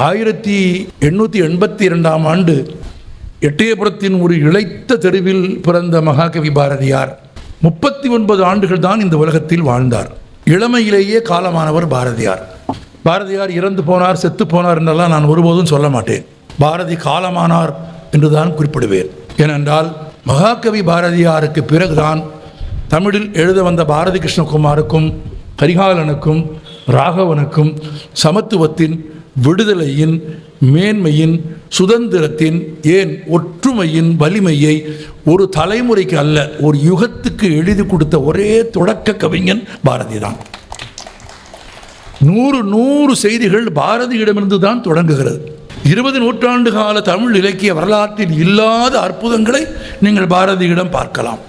1882ஆம் ஆண்டு எட்டயபுரத்தின் ஒரு இளைத்த தெருவில் பிறந்த மகாகவி பாரதியார் 39 ஆண்டுகள் தான் இந்த உலகத்தில் வாழ்ந்தார். இளமையிலேயே காலமானவர் பாரதியார். பாரதியார் இறந்து போனார், செத்து போனார் என்றெல்லாம் நான் ஒருபோதும் சொல்ல மாட்டேன். பாரதி காலமானார் என்றுதான் குறிப்பிடுவேன். ஏனென்றால் மகாகவி பாரதியாருக்கு பிறகுதான் தமிழில் எழுத வந்த பாரதி கிருஷ்ணகுமாருக்கும் கரிகாலனுக்கும் ராகவனுக்கும் சமத்துவத்தின், விடுதலையின், மேன்மையின், சுதந்திரத்தின், ஏன் ஒற்றுமையின் வலிமையை ஒரு தலைமுறைக்கு அல்ல ஒரு யுகத்துக்கு எழுதி கொடுத்த ஒரே தொடக்க கவிஞன் பாரதி தான். 100 செய்திகள் பாரதியிடமிருந்து தான் தொடங்குகிறது. 20 நூற்றாண்டு கால தமிழ் இலக்கிய வரலாற்றில் இல்லாத அற்புதங்களை நீங்கள் பாரதியிடம் பார்க்கலாம்.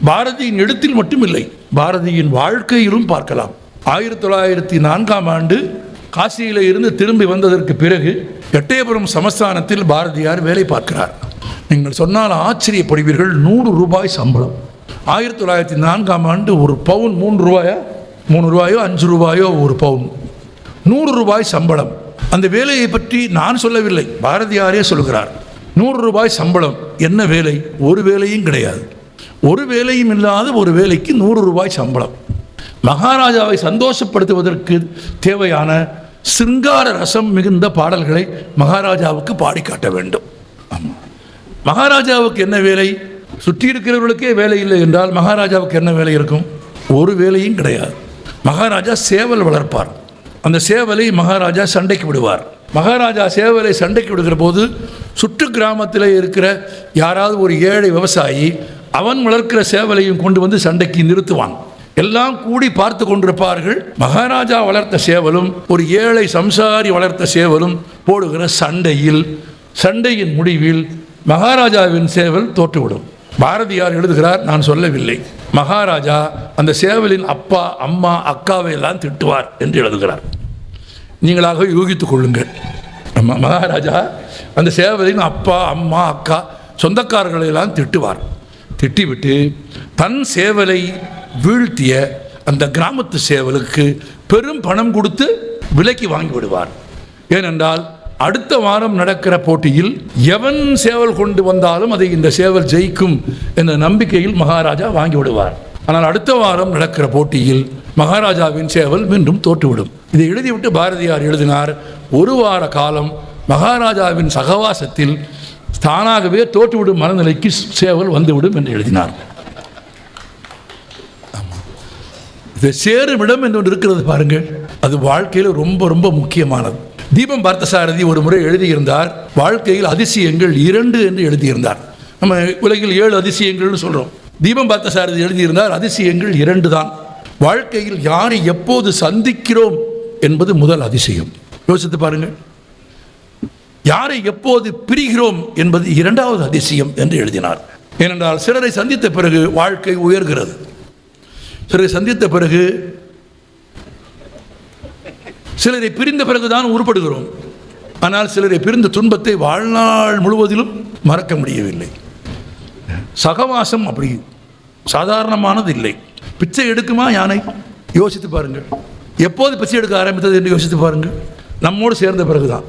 பாரதியின் எழுத்தில் மட்டுமில்லை, பாரதியின் வாழ்க்கையிலும் பார்க்கலாம். 1904ஆம் ஆண்டு காசியில் இருந்து திரும்பி வந்ததற்கு பிறகு எட்டயபுரம் சமஸ்தானத்தில் பாரதியார் வேலை பார்க்கிறார். நீங்கள் சொன்னால் ஆச்சரியப்படுவீர்கள். 100 ரூபாய் சம்பளம். 1904ஆம் ஆண்டு ஒரு பவுன் 3 ரூபாயோ 5 ரூபாயோ ஒரு பவுன், 100 ரூபாய் சம்பளம். அந்த வேலையை பற்றி நான் சொல்லவில்லை, பாரதியாரே சொல்கிறார். 100 ரூபாய் சம்பளம். என்ன வேலை? ஒரு வேலையும் கிடையாது. ஒரு வேலையும் இல்லாத ஒரு வேலைக்கு 100 ரூபாய் சம்பளம். மகாராஜாவை சந்தோஷப்படுத்துவதற்கு தேவையான சிங்கார ரசம் மிகுந்த பாடல்களை மகாராஜாவுக்கு பாடி காட்ட வேண்டும். மகாராஜாவுக்கு என்ன வேலை? சுற்றி இருக்கிறவர்களுக்கே வேலை இல்லை என்றால் மகாராஜாவுக்கு என்ன வேலை இருக்கும்? ஒரு வேலையும் கிடையாது. மகாராஜா சேவல் வளர்ப்பார். அந்த சேவலை மகாராஜா சண்டைக்கு விடுவார். மகாராஜா சேவலை சண்டைக்கு விடுகிற போது சுற்று கிராமத்தில் இருக்கிற யாராவது ஒரு ஏழை விவசாயி அவன் வளர்க்கிற சேவலையும் கொண்டு வந்து சண்டைக்கு நிறுத்துவான். எல்லாம் கூடி பார்த்து கொண்டிருப்பார்கள். மகாராஜா வளர்த்த சேவலும் ஒரு ஏழை சம்சாரி வளர்த்த சேவலும் போடுகிற சண்டையின் முடிவில் மகாராஜாவின் சேவல் தோற்றுவிடும். பாரதியார் எழுதுகிறார், நான் சொல்லவில்லை, மகாராஜா அந்த சேவலின் அப்பா, அம்மா, அக்காவை எல்லாம் திட்டுவார் என்று எழுதுகிறார். நீங்களாக யூகித்துக் கொள்ளுங்கள். மகாராஜா அந்த சேவலின் அப்பா, அம்மா, அக்கா, சொந்தக்காரர்களை எல்லாம் திட்டுவார். திட்டிவிட்டு தன் சேவலை வீழ்த்திய அந்த கிராமத்து சேவலுக்கு பெரும் பணம் கொடுத்து விலைக்கு வாங்கி விடுவார். ஏனென்றால் அடுத்த வாரம் நடக்கிற போட்டியில் எவன் சேவல் கொண்டு வந்தாலும் அதை இந்த சேவல் ஜெயிக்கும் என்ற நம்பிக்கையில் மகாராஜா வாங்கி விடுவார். ஆனால் அடுத்த வாரம் நடக்கிற போட்டியில் மகாராஜாவின் சேவல் மீண்டும் தோற்றுவிடும். இதை எழுதிவிட்டு பாரதியார் எழுதினார், ஒரு வார காலம் மகாராஜாவின் சகவாசத்தில் தானாகவே தோற்றுவிடும் மனநிலைக்கு சேவல் வந்துவிடும் என்று எழுதினார். இது சேரும் இடம் என்று ஒன்று இருக்கிறது பாருங்கள், அது வாழ்க்கையில் ரொம்ப ரொம்ப முக்கியமானது. தீபம் பார்த்தசாரதி ஒரு முறை எழுதியிருந்தார், வாழ்க்கையில் அதிசயங்கள் 2 என்று எழுதியிருந்தார். நம்ம உலகில் 7 அதிசயங்கள்னு சொல்கிறோம். தீபம் பார்த்தசாரதி எழுதியிருந்தார், அதிசயங்கள் 2 தான். வாழ்க்கையில் யாரை எப்போது சந்திக்கிறோம் என்பது முதல் அதிசயம். யோசித்து பாருங்கள். யாரை எப்போது பிரிகிறோம் என்பது 2வது அதிசயம் என்று எழுதினார். ஏனென்றால் சிலரை சந்தித்த பிறகு வாழ்க்கை உயர்கிறது. சிலரை சந்தித்த பிறகு, சிலரை பிரிந்த பிறகுதான் உருப்படுகிறோம். ஆனால் சிலரை பிரிந்த துன்பத்தை வாழ்நாள் முழுவதிலும் மறக்க முடியவில்லை. சகவாசம் அப்படி சாதாரணமானது இல்லை. பிச்சை எடுக்குமா யானை? யோசித்து பாருங்கள். எப்போது பிச்சை எடுக்க ஆரம்பித்தது என்று யோசித்து பாருங்கள். நம்மோடு சேர்ந்த பிறகுதான்,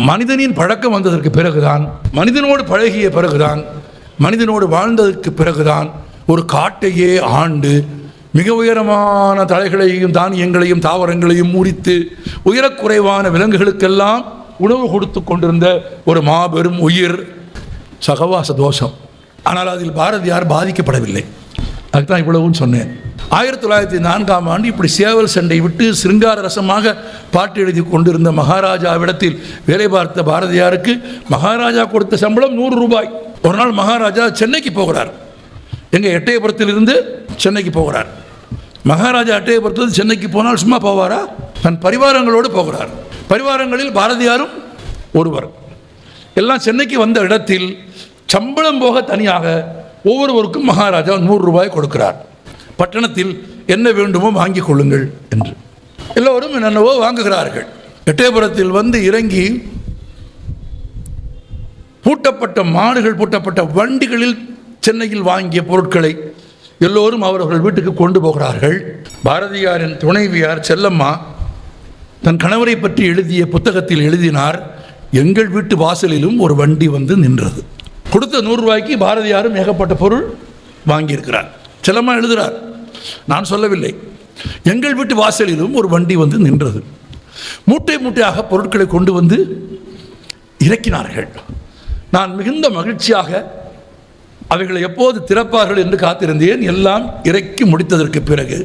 மனிதனின் பழக்கம் வந்ததற்கு பிறகுதான், மனிதனோடு பழகிய பிறகுதான், மனிதனோடு வாழ்ந்ததற்கு பிறகுதான் ஒரு காட்டையே ஆண்டு மிக உயரமான தலைகளையும் தானியங்களையும் தாவரங்களையும் முறித்து உயரக்குறைவான விலங்குகளுக்கெல்லாம் உணவு கொடுத்து கொண்டிருந்த ஒரு மாபெரும் உயிர் சகவாச தோஷம். ஆனால் அதில் பாரதியார் பாதிக்கப்படவில்லை. அதுதான் இவ்வளவும் சொன்னேன். 1904ஆம் ஆண்டு இப்படி சேவல் சண்டை விட்டு சிருங்கார ரசமாக பாட்டு எழுதி கொண்டிருந்த மகாராஜாவிடத்தில் வேலை பார்த்த பாரதியாருக்கு மகாராஜா கொடுத்த சம்பளம் 100 ரூபாய். ஒரு நாள் மகாராஜா சென்னைக்கு போகிறார். எங்கள் எட்டயபுரத்திலிருந்து சென்னைக்கு போகிறார். மகாராஜா எட்டயபுரத்தில் சென்னைக்கு போனால் சும்மா போவாரா? தன் பரிவாரங்களோடு போகிறார். பரிவாரங்களில் பாரதியாரும் ஒருவர். எல்லாம் சென்னைக்கு வந்த இடத்தில் சம்பளம் போக தனியாக ஒவ்வொருவருக்கும் மகாராஜா 100 ரூபாய் கொடுக்கிறார். பட்டணத்தில் என்ன வேண்டுமோ வாங்கிக் கொள்ளுங்கள் என்று எல்லோரும் என்னென்னவோ வாங்குகிறார்கள். எட்டயபுரத்தில் வந்து இறங்கி பூட்டப்பட்ட மாடுகள், பூட்டப்பட்ட வண்டிகளில் சென்னையில் வாங்கிய பொருட்களை எல்லோரும் அவர்கள் வீட்டுக்கு கொண்டு போகிறார்கள். பாரதியாரின் துணைவியார் செல்லம்மா தன் கணவரை பற்றி எழுதிய புத்தகத்தில் எழுதினார், எங்கள் வீட்டு வாசலிலும் ஒரு வண்டி வந்து நின்றது. கொடுத்த 100 ரூபாய்க்கு பாரதியாரும் ஏகப்பட்ட பொருள் வாங்கியிருக்கிறார். செல்லமாக எழுதுகிறார், நான் சொல்லவில்லை. எங்கள் வீட்டு வாசலிலும் ஒரு வண்டி வந்து நின்றது. மூட்டை மூட்டையாக பொருட்களை கொண்டு வந்து இறக்கினார்கள். நான் மிகுந்த மகிழ்ச்சியாக அவைகளை எப்போது திறப்பார்கள் என்று காத்திருந்தேன். எல்லாம் இறக்கி முடித்ததற்கு பிறகு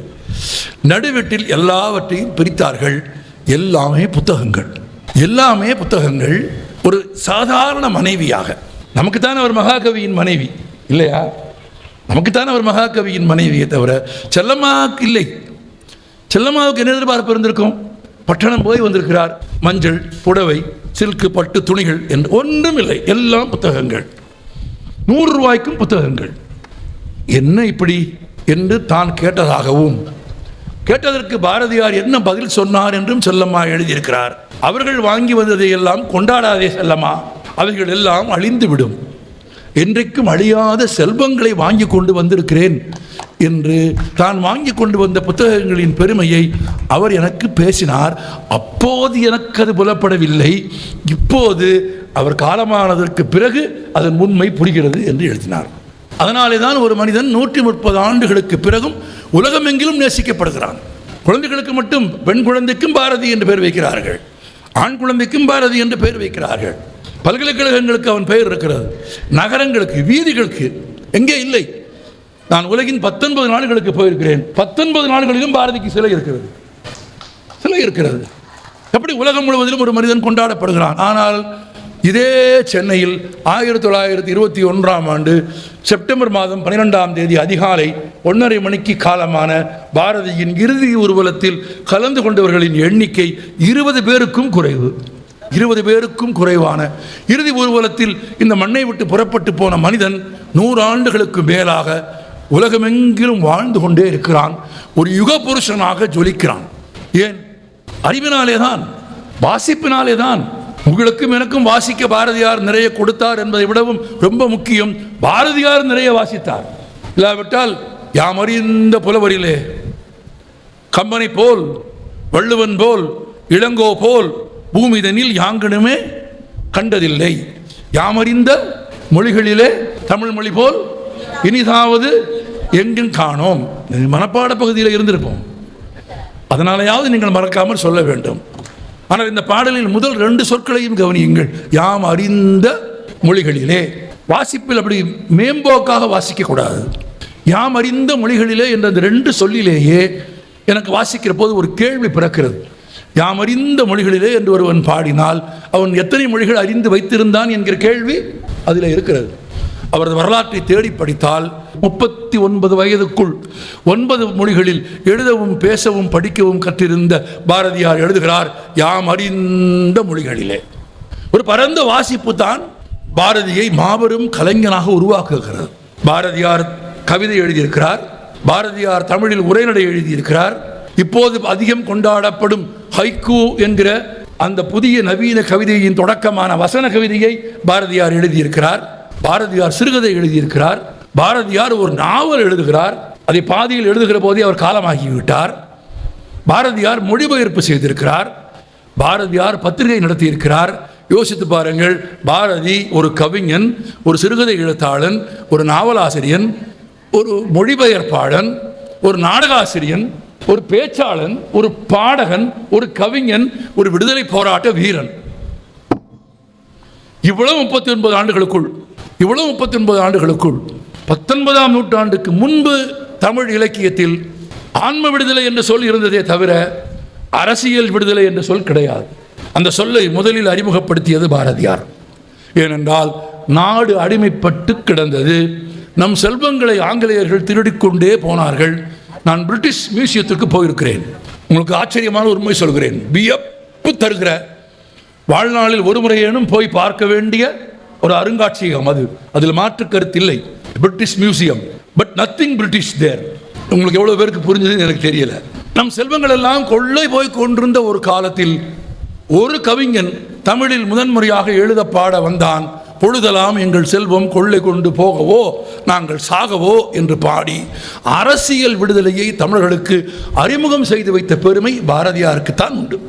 நடுவீட்டில் எல்லாவற்றையும் பிரித்தார்கள். எல்லாமே புத்தகங்கள், எல்லாமே புத்தகங்கள். ஒரு சாதாரண மனைவியாக, நமக்குத்தானே அவர் மகாகவியின் மனைவி இல்லையா? நமக்குத்தானே அவர் மகாகவியின் மனைவியை தவிர செல்லம்மாவுக்கு இல்லை. செல்லம்மாவுக்கு என்ன எதிர்பார்ப்பு இருந்திருக்கும்? பட்டணம் போய் வந்திருக்கிறார், மஞ்சள், புடவை, சில்கு, பட்டு துணிகள் என்று ஒன்றும் இல்லை, எல்லாம் புத்தகங்கள். 100 ரூபாய்க்கும் புத்தகங்கள். என்ன இப்படி என்று தான் கேட்டதாகவும், கேட்டதற்கு பாரதியார் என்ன பதில் சொன்னார் என்றும் செல்லம்மா எழுதியிருக்கிறார். அவர்கள் வாங்கி வந்ததை எல்லாம் கொண்டாடாதே செல்லம்மா, அவைகள் எல்லாம் அழிந்துவிடும். என்றைக்கும் அழியாத செல்வங்களை வாங்கி கொண்டு வந்திருக்கிறேன் என்று தான் வாங்கி கொண்டு வந்த புத்தகங்களின் பெருமையை அவர் எனக்கு பேசினார். அப்போது எனக்கு அது புலப்படவில்லை. இப்போது அவர் காலமானதற்கு பிறகு அதன் உண்மை புரிகிறது என்று எழுதினார். அதனாலே தான் ஒரு மனிதன் 130 ஆண்டுகளுக்கு பிறகும் உலகமெங்கிலும் நேசிக்கப்படுகிறான். குழந்தைகளுக்கு மட்டும், பெண் குழந்தைக்கும் பாரதி என்று பெயர் வைக்கிறார்கள், ஆண் குழந்தைக்கும் பாரதி என்று பெயர் வைக்கிறார்கள். பல்கலைக்கழகங்களுக்கு அவன் பெயர் இருக்கிறது, நகரங்களுக்கு, வீதிகளுக்கு எங்கே இல்லை. நான் உலகின் 19 நாடுகளுக்கு போயிருக்கிறேன். 19 நாடுகளிலும் பாரதிக்கு சிலை இருக்கிறது, சிலை இருக்கிறது. எப்படி உலகம் முழுவதிலும் ஒரு மனிதன் கொண்டாடப்படுகிறான். ஆனால் இதே சென்னையில் 1921ஆம் ஆண்டு செப்டம்பர் மாதம் 12ஆம் தேதி அதிகாலை 1:30 மணிக்கு காலமான பாரதியின் இறுதி ஊர்வலத்தில் கலந்து கொண்டவர்களின் எண்ணிக்கை 20 பேருக்கும் குறைவு. 20 பேருக்கும் குறைவான இறுதி ஊர்வலத்தில் இந்த மண்ணை விட்டு புறப்பட்டு போன மனிதன் 100 ஆண்டுகளுக்கு மேலாக உலகமெங்கிலும் வாழ்ந்து கொண்டே இருக்கிறான். ஒரு யுக புருஷனாக ஜொலிக்கிறான். ஏன்? அறிவினாலே தான், வாசிப்பினாலே தான். உங்களுக்கும் எனக்கும் வாசிக்க பாரதியார் நிறைய கொடுத்தார் என்பதை விடவும் ரொம்ப முக்கியம், பாரதியார் நிறைய வாசித்தார். இல்லாவிட்டால் யாம் அறிந்த புலவரிலே கம்பனை போல், வள்ளுவன் போல், இளங்கோ போல் பூமிதனில் யாங்கனுமே கண்டதில்லை. யாமறிந்த மொழிகளிலே தமிழ் மொழி போல் இனிதாவது எங்கும் காணோம். மனப்பாட பகுதியில் இருந்திருப்போம், அதனாலேயாவது நீங்கள் மறக்காமல் சொல்ல வேண்டும். ஆனால் இந்த பாடலில் முதல் 2 சொற்களையும் கவனியுங்கள். யாம் அறிந்த மொழிகளிலே. வாசிப்பில் அப்படி மேம்போக்காக வாசிக்கக்கூடாது. யாம் அறிந்த மொழிகளிலே என்ற அந்த 2 சொல்லிலேயே எனக்கு வாசிக்கிற போது ஒரு கேள்வி பிறக்கிறது. யாம் அறிந்த மொழிகளிலே என்று ஒருவன் பாடினால் அவன் எத்தனை மொழிகள் அறிந்து வைத்திருந்தான் என்கிற கேள்வி அதில் இருக்கிறது. அவரது வரலாற்றை தேடி படித்தால் 39 வயதுக்குள் 9 மொழிகளில் எழுதவும் பேசவும் படிக்கவும் கற்றிருந்த பாரதியார் எழுதுகிறார், யாம் அறிந்த மொழிகளிலே. ஒரு பரந்த வாசிப்பு தான் பாரதியை மாபெரும் கலைஞனாக உருவாக்குகிறது. பாரதியார் கவிதை எழுதியிருக்கிறார், பாரதியார் தமிழில் உரைநடை எழுதியிருக்கிறார். இப்போது அதிகம் கொண்டாடப்படும் ஹைக்கூ என்கிற அந்த புதிய நவீன கவிதையின் தொடக்கமான வசன கவிதையை பாரதியார் எழுதியிருக்கிறார். பாரதியார் சிறுகதை எழுதியிருக்கிறார். பாரதியார் ஒரு நாவல் எழுதுகிறார். அதை பாதியில் எழுதுகிற போதே அவர் காலமாகிவிட்டார். பாரதியார் மொழிபெயர்ப்பு செய்திருக்கிறார். பாரதியார் பத்திரிகை நடத்தியிருக்கிறார். யோசித்து பாருங்கள், பாரதி ஒரு கவிஞன், ஒரு சிறுகதை எழுத்தாளன், ஒரு நாவலாசிரியன், ஒரு மொழிபெயர்ப்பாளன், ஒரு நாடகாசிரியன், ஒரு பேச்சாளன், ஒரு பாடகன், ஒரு கவிஞன், ஒரு விடுதலை போராட்ட வீரன். இவ்வளவு 39 ஆண்டுகளுக்குள் 19ஆம் நூற்றாண்டுக்கு முன்பு தமிழ் இலக்கியத்தில் ஆன்ம விடுதலை என்ற சொல் இருந்ததே தவிர அரசியல் விடுதலை என்ற சொல் கிடையாது. அந்த சொல்லை முதலில் அறிமுகப்படுத்தியது பாரதியார். ஏனென்றால் நாடு அடிமைப்பட்டு கிடந்தது. நம் செல்வங்களை ஆங்கிலேயர்கள் திருடிக்கொண்டே போனார்கள். நான் பிரிட்டிஷ் மியூசியத்திற்கு போயிருக்கிறேன். உங்களுக்கு ஆச்சரியமான உண்மை சொல்கிறேன், வியப்பு தருகிற, வாழ்நாளில் ஒரு முறையேனும் போய் பார்க்க வேண்டிய ஒரு அருங்காட்சியகம் அது. அதில் மாற்று கருத்தில்லை. British museum, but nothing British there. உங்களுக்கு எவ்வளவு பேருக்கு புரிஞ்சதுன்னு எனக்கு தெரியல. நம் செல்வங்கள் எல்லாம் கொள்ளை போய் கொண்டிருந்த ஒரு காலத்தில் ஒரு கவிஞன் தமிழில் முதன்முறையாக எழுத பாட வந்தான். பொழுதெல்லாம் எங்கள் செல்வம் கொள்ளை கொண்டு போகவோ நாங்கள் சாகவோ என்று பாடி அரசியல் விடுதலையை தமிழர்களுக்கு அறிமுகம் செய்து வைத்த பெருமை பாரதியாருக்குத்தான் உண்டு.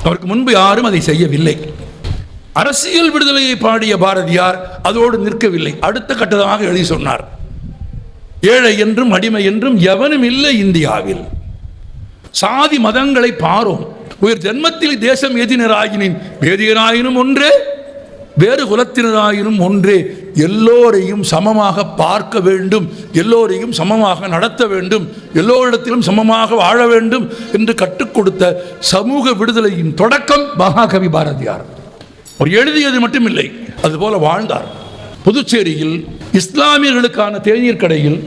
அவருக்கு முன்பு யாரும் அதை செய்யவில்லை. அரசியல் விடுதலையை பாடிய பாரதியார் அதோடு நிற்கவில்லை. அடுத்த கட்டமாக எழுதி சொன்னார், ஏழை என்றும் அடிமை என்றும் எவனும் இல்லை இந்தியாவில், சாதி மதங்களை பாரோம், உயிர் ஜென்மத்தில் தேசம் எதினராயினின் வேதியராயினும் ஒன்றே, வேறு குலத்தினராயினும் ஒன்றே, எல்லோரையும் சமமாக பார்க்க வேண்டும், எல்லோரையும் சமமாக நடத்த வேண்டும், எல்லோரிடத்திலும் சமமாக வாழ வேண்டும் என்று கற்றுக் கொடுத்த சமூக விடுதலையின் தொடக்கம் மகாகவி பாரதியார். அவர் எழுதியது மட்டுமில்லை, அதுபோல வாழ்ந்தார். புதுச்சேரியில் இஸ்லாமியர்களுக்கான தேநீர் கடையில்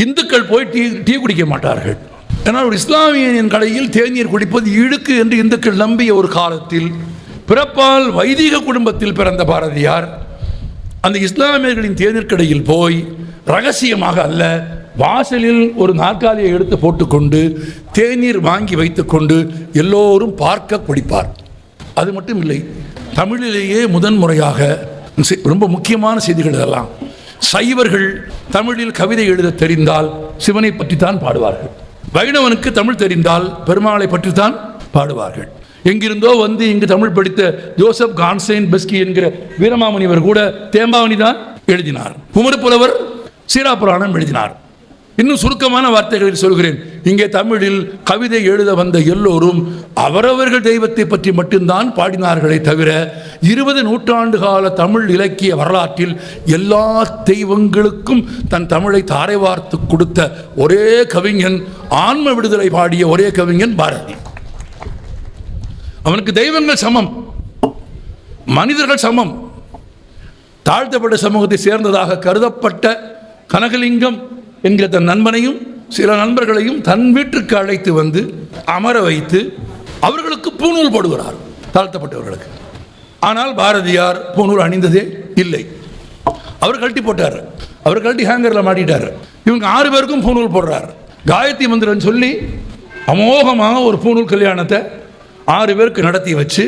இந்துக்கள் போய் டீ குடிக்க மாட்டார்கள். ஆனால் ஒரு இஸ்லாமியனின் கடையில் தேநீர் குடிப்பது இழுக்கு என்று இந்துக்கள் நம்பிய ஒரு காலத்தில் பிறப்பால் வைதிக குடும்பத்தில் பிறந்த பாரதியார் அந்த இஸ்லாமியர்களின் தேநீர் கடையில் போய் ரகசியமாக அல்ல, வாசலில் ஒரு நாற்காலியை எடுத்து போட்டுக்கொண்டு தேநீர் வாங்கி வைத்துக்கொண்டு எல்லோரும் பார்க்க குடிப்பார். அது மட்டும் இல்லை, தமிழிலேயே முதன்முறையாக ரொம்ப முக்கியமான செய்திகள் இதெல்லாம். சைவர்கள் தமிழில் கவிதை எழுத தெரிந்தால் சிவனை பற்றித்தான் பாடுவார்கள், வைணவனுக்கு தமிழ் தெரிந்தால் பெருமாளை பற்றித்தான் பாடுவார்கள். எங்கிருந்தோ வந்து இங்கு தமிழ் படித்த ஜோசப் கான்ஸ்டைன் பெஸ்கி என்கிற வீரமாமுனிவர் கூட தேம்பாவணி தான் எழுதினார். குமரப்புலவர் சீராபுராணம் எழுதினார். இன்னும் சுருக்கமான வார்த்தைகளில் சொல்கிறேன், இங்கே தமிழில் கவிதை எழுத வந்த எல்லோரும் அவரவர்கள் தெய்வத்தை பற்றி மட்டும்தான் பாடினார்களே தவிர 20 நூற்றாண்டு கால தமிழ் இலக்கிய வரலாற்றில் எல்லா தெய்வங்களுக்கும் தன் தமிழை தாரை வார்த்து கொடுத்த ஒரே கவிஞன், ஆன்ம விடுதலை பாடிய ஒரே கவிஞன் பாரதி. அவனுக்கு தெய்வங்கள் சமம், மனிதர்கள் சமம். தாழ்த்தப்பட்ட சமூகத்தை சேர்ந்ததாக கருதப்பட்ட கனகலிங்கம் என்கிற தன் நண்பனையும் சில நண்பர்களையும் தன் வீட்டுக்கு அழைத்து வந்து அமர வைத்து அவர்களுக்கு பூணூல் போடுகிறார், தாழ்த்தப்பட்டவர்களுக்கு. ஆனால் பாரதியார் பூணூல் அணிந்ததே இல்லை. அவர் கழட்டி போட்டார், அவர் கழட்டி ஹேங்கரில் மாட்டிட்டார். இவங்க 6 பேருக்கும் பூணூல் போடுறார். காயத்ரி மந்திரன் சொல்லி அமோகமாக ஒரு பூணூல் கல்யாணத்தை 6 பேருக்கு நடத்தி வச்சு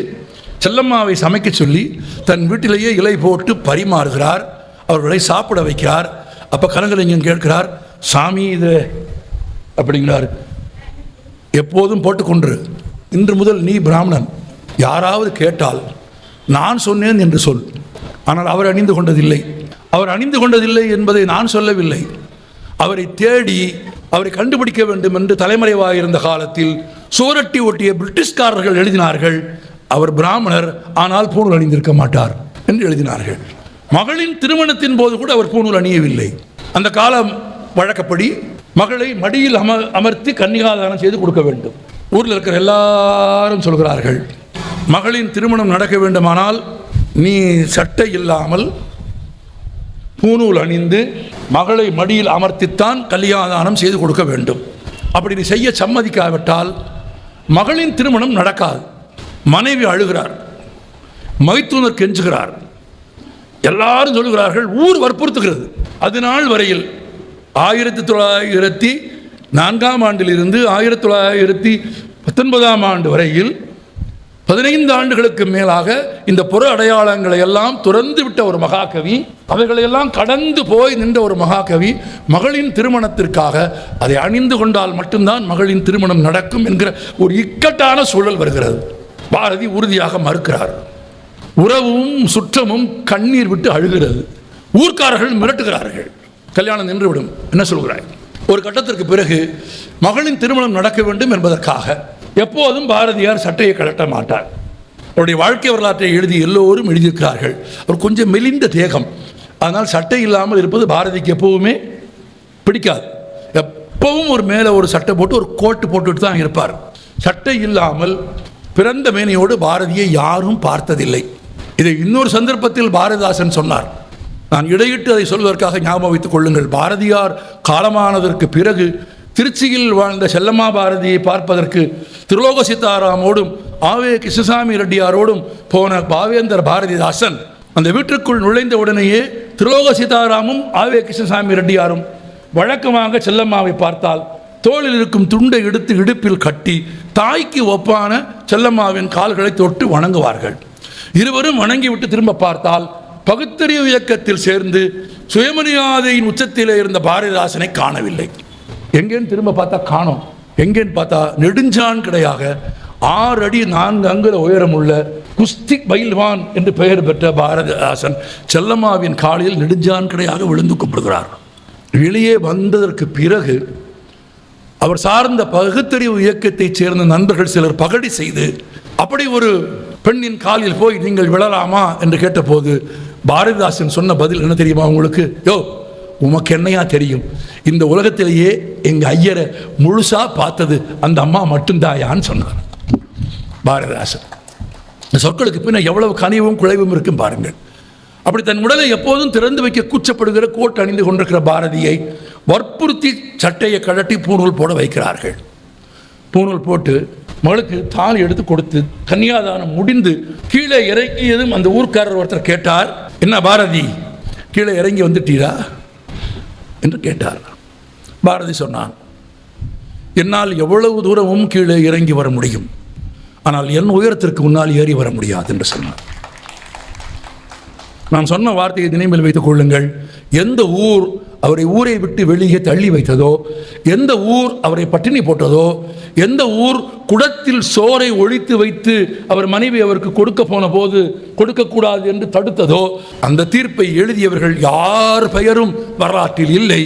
செல்லம்மாவை சமைக்க சொல்லி தன் வீட்டிலேயே இலை போட்டு பரிமாறுகிறார், அவர்களை சாப்பிட வைக்கிறார். அப்போ கனகலிங்கம் கேட்கிறார், சாமி இது அப்படிங்கிறார், எப்போதும் போட்டுக்கொண்டு இன்று முதல் நீ பிராமணன், யாராவது கேட்டால் நான் சொன்னேன் என்று சொல். ஆனால் அவர் அணிந்து கொண்டதில்லை. அவர் அணிந்து கொண்டதில்லை என்பதை நான் சொல்லவில்லை, அவரை தேடி அவரை கண்டுபிடிக்க வேண்டும் என்று தலைமறைவாக இருந்த காலத்தில் சுவரட்டி ஒட்டிய பிரிட்டிஷ்காரர்கள் எழுதினார்கள், அவர் பிராமணர் ஆனால் பூணூல் அணிந்திருக்க மாட்டார் என்று எழுதினார்கள். மகளின் திருமணத்தின் போது கூட அவர் பூணூல் அணியவில்லை. அந்த காலம் வழக்கப்படி மகளை மடியில் அமர்த்தி கன்னிகாதானம் செய்து கொடுக்க வேண்டும். ஊரில் இருக்கிற எல்லாரும் சொல்கிறார்கள், மகளின் திருமணம் நடக்க வேண்டுமானால் நீ சட்டை இல்லாமல் பூணூல் அணிந்து மகளை மடியில் அமர்த்தித்தான் கல்யாணம் செய்து கொடுக்க வேண்டும். அப்படி நீ செய்ய சம்மதிக்காவிட்டால் மகளின் திருமணம் நடக்காது. மனைவி அழுகிறார், மைத்துனர் கெஞ்சுகிறார், எல்லாரும் சொல்லுகிறார்கள், ஊர் வற்புறுத்துகிறது. அது நாள் வரையில் 1904ஆம் ஆண்டிலிருந்து 1919ஆம் ஆண்டு வரையில் 15 ஆண்டுகளுக்கு மேலாக இந்த புற அடையாளங்களை எல்லாம் துறந்து விட்ட ஒரு மகாகவி, அவைகளையெல்லாம் கடந்து போய் நின்ற ஒரு மகாகவி மகளின் திருமணத்திற்காக அதை அணிந்து கொண்டால் மட்டும்தான் மகளின் திருமணம் நடக்கும் என்கிற ஒரு இக்கட்டான சூழல் வருகிறது. பாரதி உறுதியாக மறுக்கிறார். உறவும் சுற்றமும் கண்ணீர் விட்டு அழுகிறது. ஊர்க்காரர்கள் மிரட்டுகிறார்கள், கல்யாணம் நின்றுவிடும். என்ன சொல்கிறாய்? ஒரு கட்டத்திற்கு பிறகு மகளின் திருமணம் நடக்க வேண்டும் என்பதற்காக எப்போதும் பாரதியார் சட்டையை கழட்ட மாட்டார். அவருடைய வாழ்க்கை வரலாற்றை எழுதி எல்லோரும் எழுதியிருக்கிறார்கள். அவர் கொஞ்சம் மெலிந்த தேகம், அதனால் சட்டை இல்லாமல் இருப்பது பாரதிக்கு எப்பவுமே பிடிக்காது. எப்பவும் ஒரு மேலே ஒரு சட்டை போட்டு ஒரு கோட்டு போட்டுட்டு தான் இருப்பார். சட்டை இல்லாமல் பிறந்த மேனையோடு பாரதியை யாரும் பார்த்ததில்லை. இதை இன்னொரு சந்தர்ப்பத்தில் பாரதிதாசன் சொன்னார். நான் இடையிட்டு அதை சொல்வதற்காக ஞாபகம் வைத்துக் கொள்ளுங்கள். பாரதியார் காலமானதற்கு பிறகு திருச்சியில் வாழ்ந்த செல்லம்மா பாரதியை பார்ப்பதற்கு திருலோக சீதாராமோடும் ஆவே கிருஷ்ணசாமி ரெட்டியாரோடும் போன பாவேந்தர் பாரதிதாசன் அந்த வீட்டிற்குள் நுழைந்த உடனேயே திருலோக சீதாராமும் ஆவே கிருஷ்ணசாமி ரெட்டியாரும் வழக்கமாக செல்லம்மாவை பார்த்தால் தோளில் இருக்கும் துண்டை எடுத்து இடுப்பில் கட்டி தாய்க்கு ஒப்பான செல்லம்மாவின் கால்களை தொட்டு வணங்குவார்கள். இருவரும் வணங்கிவிட்டு திரும்ப பார்த்தால் பகுத்தறிவு இயக்கத்தில் சேர்ந்து சுயமரியாதையின் உச்சத்திலே இருந்த பாரதிதாசனை காணவில்லை. எங்கேன்னு திரும்ப பார்த்தா காணோம். எங்கேன்னு பார்த்தா நெடுஞ்சான் கிடையாக 6 அடி 4 அங்குல உயரமுள்ள குஸ்தி பயில்வான் என்று பெயர் பெற்ற பாரதிதாசன் செல்லம்மாவின் காலில் நெடுஞ்சான் கடையாக விழுந்து கும்பிடுகிறார். வெளியே வந்ததற்கு பிறகு அவர் சார்ந்த பகுத்தறிவு இயக்கத்தைச் சேர்ந்த நண்பர்கள் சிலர் பகடி செய்து அப்படி ஒரு பெண்ணின் காலில் போய் நீங்கள் விழலாமா என்று கேட்டபோது பாரதிதாசன் சொன்ன பதில் என்ன தெரியுமா உங்களுக்கு? யோ, உமக்கு என்னையா தெரியும், இந்த உலகத்திலேயே எங்கள் ஐயரை முழுசா பார்த்தது அந்த அம்மா மட்டும்தாயான்னு சொன்னார் பாரதிதாசன். இந்த சொற்களுக்கு பின்ன எவ்வளவு கனிவும் குழைவும் இருக்கும் பாருங்கள். அப்படி தன் உடலை எப்போதும் திறந்து வைக்க கூச்சப்படுகிற கோட் அணிந்து கொண்டிருக்கிற பாரதியை வற்புறுத்தி சட்டையை கழட்டி பூணூல் போட வைக்கிறார்கள். பூணூல் போட்டு மகளுக்கு தாலி எடுத்து கொடுத்து கன்னியாதானம் முடிந்து கீழே இறங்கியதும் அந்த ஊர்க்காரர் ஒருத்தர் கேட்டார், என்ன பாரதி, கீழே இறங்கி வந்துட்டீரா என்று கேட்டார். பாரதி சொன்னான், என்னால் எவ்வளவு தூரமும் கீழே இறங்கி வர முடியும், ஆனால் என் உயரத்திற்கு முன்னால் ஏறி வர முடியாது என்று சொன்னார். நான் சொன்ன வார்த்தையை நினைவில் வைத்துக் கொள்ளுங்கள். எந்த ஊர் அவரை ஊரை விட்டு வெளியே தள்ளி வைத்ததோ, எந்த ஊர் அவரை பட்டினி போட்டதோ, எந்த ஊர் குடத்தில் சோறை ஒழித்து வைத்து அவர் மனைவி அவருக்கு கொடுக்க போன போது கொடுக்கக்கூடாது என்று தடுத்ததோ, அந்த தீர்ப்பை எழுதியவர்கள் யார் பெயரும் வரலாற்றில் இல்லை.